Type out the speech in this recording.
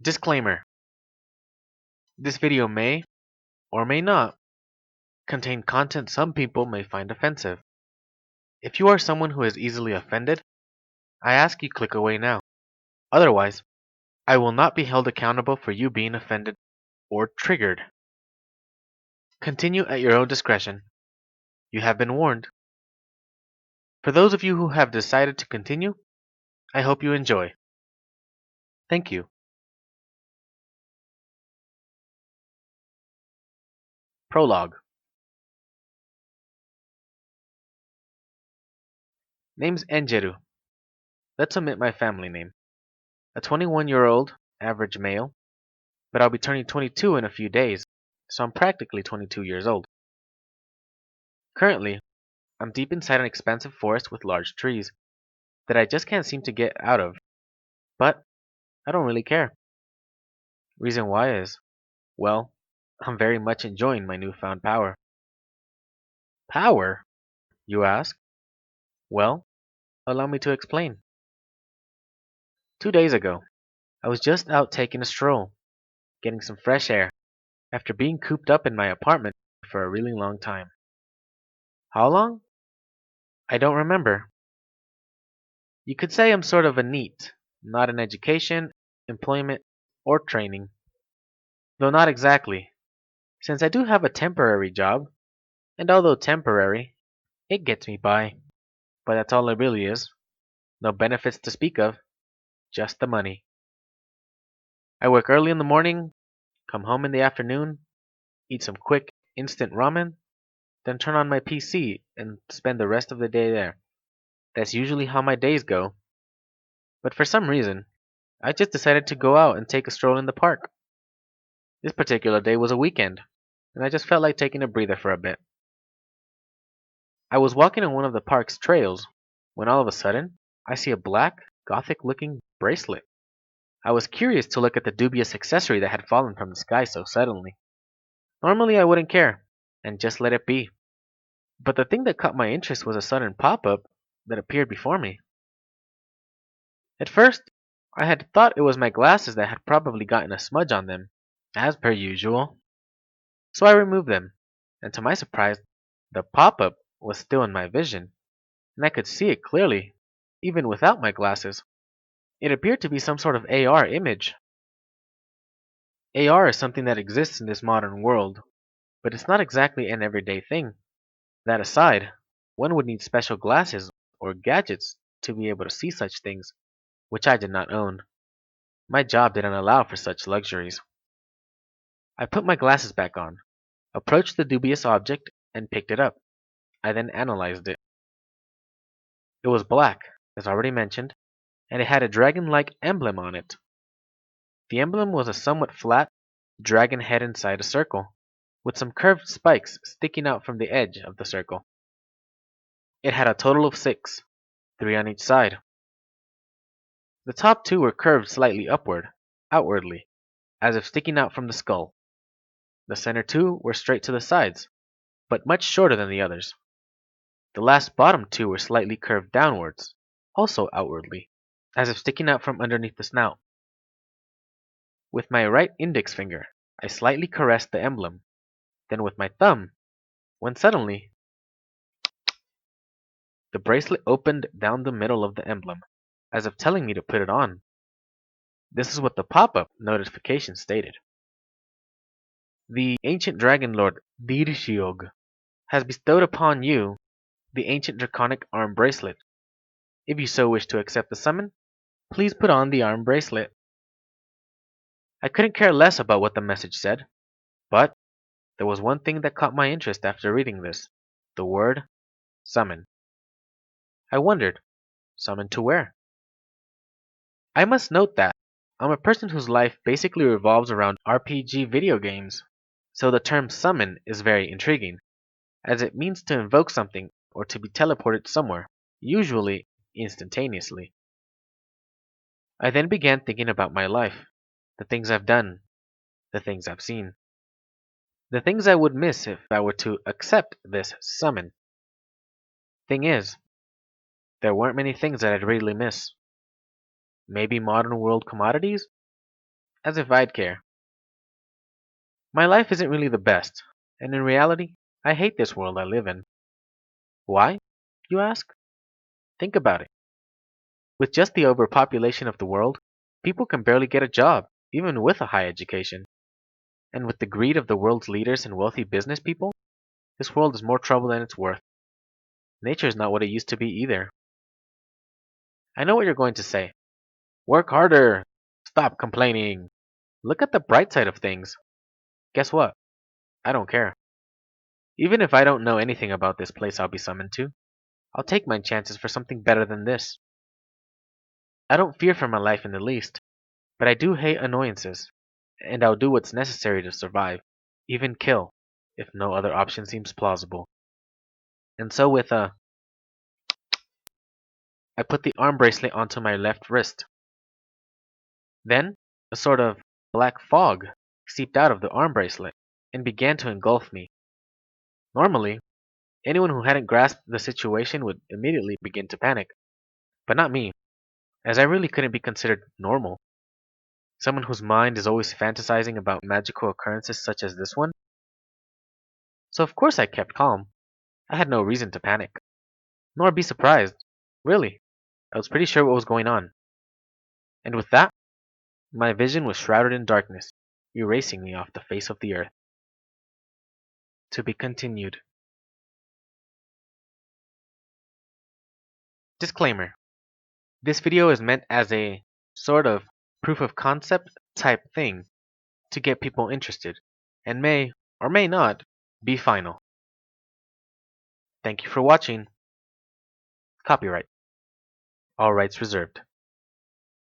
Disclaimer: this video may, or may not, contain content some people may find offensive. If you are someone who is easily offended, I ask you click away now. Otherwise, I will not be held accountable for you being offended or triggered. Continue at your own discretion. You have been warned. For those of you who have decided to continue, I hope you enjoy. Thank you. Prologue. Name's Enjeru. Let's omit my family name. A 21-year-old, average male, but I'll be turning 22 in a few days, so I'm practically 22 years old. Currently, I'm deep inside an expansive forest with large trees that I just can't seem to get out of, but I don't really care. Reason why is, well, I'm very much enjoying my newfound power. Power, you ask? Well, allow me to explain. 2 days ago, I was just out taking a stroll, getting some fresh air, after being cooped up in my apartment for a really long time. How long? I don't remember. You could say I'm sort of a NEET, not in education, employment, or training. Though not exactly, since I do have a temporary job, and although temporary, it gets me by. But that's all it really is. No benefits to speak of, just the money. I work early in the morning, come home in the afternoon, eat some quick, instant ramen, then turn on my PC and spend the rest of the day there. That's usually how my days go. But for some reason, I just decided to go out and take a stroll in the park. This particular day was a weekend, and I just felt like taking a breather for a bit. I was walking on one of the park's trails when all of a sudden I see a black, gothic looking bracelet. I was curious to look at the dubious accessory that had fallen from the sky so suddenly. Normally I wouldn't care, and just let it be. But the thing that caught my interest was a sudden pop-up that appeared before me. At first, I had thought it was my glasses that had probably gotten a smudge on them, as per usual. So I removed them, and to my surprise, the pop-up was still in my vision, and I could see it clearly, even without my glasses. It appeared to be some sort of AR image. AR is something that exists in this modern world, but it's not exactly an everyday thing. That aside, one would need special glasses or gadgets to be able to see such things, which I did not own. My job didn't allow for such luxuries. I put my glasses back on, approached the dubious object, and picked it up. I then analyzed it. It was black, as already mentioned, and it had a dragon-like emblem on it. The emblem was a somewhat flat dragon head inside a circle, with some curved spikes sticking out from the edge of the circle. It had a total of 6, 3 on each side. The top 2 were curved slightly outwardly, as if sticking out from the skull. The center 2 were straight to the sides, but much shorter than the others. The last bottom 2 were slightly curved downwards, also outwardly, as if sticking out from underneath the snout. With my right index finger, I slightly caressed the emblem, then with my thumb, when suddenly, the bracelet opened down the middle of the emblem, as if telling me to put it on. This is what the pop-up notification stated. The ancient dragon lord A.RyXe.R has bestowed upon you the ancient draconic arm bracelet. If you so wish to accept the summon, please put on the arm bracelet. I couldn't care less about what the message said, but there was one thing that caught my interest after reading this: the word summon. I wondered, summon to where? I must note that I'm a person whose life basically revolves around RPG video games, so the term summon is very intriguing, as it means to invoke something or to be teleported somewhere, usually instantaneously. I then began thinking about my life, the things I've done, the things I've seen, the things I would miss if I were to accept this summon. Thing is, there weren't many things that I'd really miss. Maybe modern world commodities? As if I'd care. My life isn't really the best, and in reality, I hate this world I live in. Why? You ask? Think about it. With just the overpopulation of the world, people can barely get a job, even with a high education. And with the greed of the world's leaders and wealthy business people, this world is more trouble than it's worth. Nature is not what it used to be either. I know what you're going to say. Work harder! Stop complaining! Look at the bright side of things. Guess what? I don't care. Even if I don't know anything about this place I'll be summoned to, I'll take my chances for something better than this. I don't fear for my life in the least, but I do hate annoyances, and I'll do what's necessary to survive, even kill, if no other option seems plausible. And so I put the arm bracelet onto my left wrist. Then, a sort of black fog seeped out of the arm bracelet and began to engulf me. Normally, anyone who hadn't grasped the situation would immediately begin to panic, but not me, as I really couldn't be considered normal. Someone whose mind is always fantasizing about magical occurrences such as this one. So of course I kept calm. I had no reason to panic, nor be surprised. Really, I was pretty sure what was going on. And with that, my vision was shrouded in darkness, erasing me off the face of the earth. To be continued. Disclaimer. This video is meant as a sort of proof of concept type thing to get people interested, and may, or may not, be final. Thank you for watching. Copyright. All rights reserved.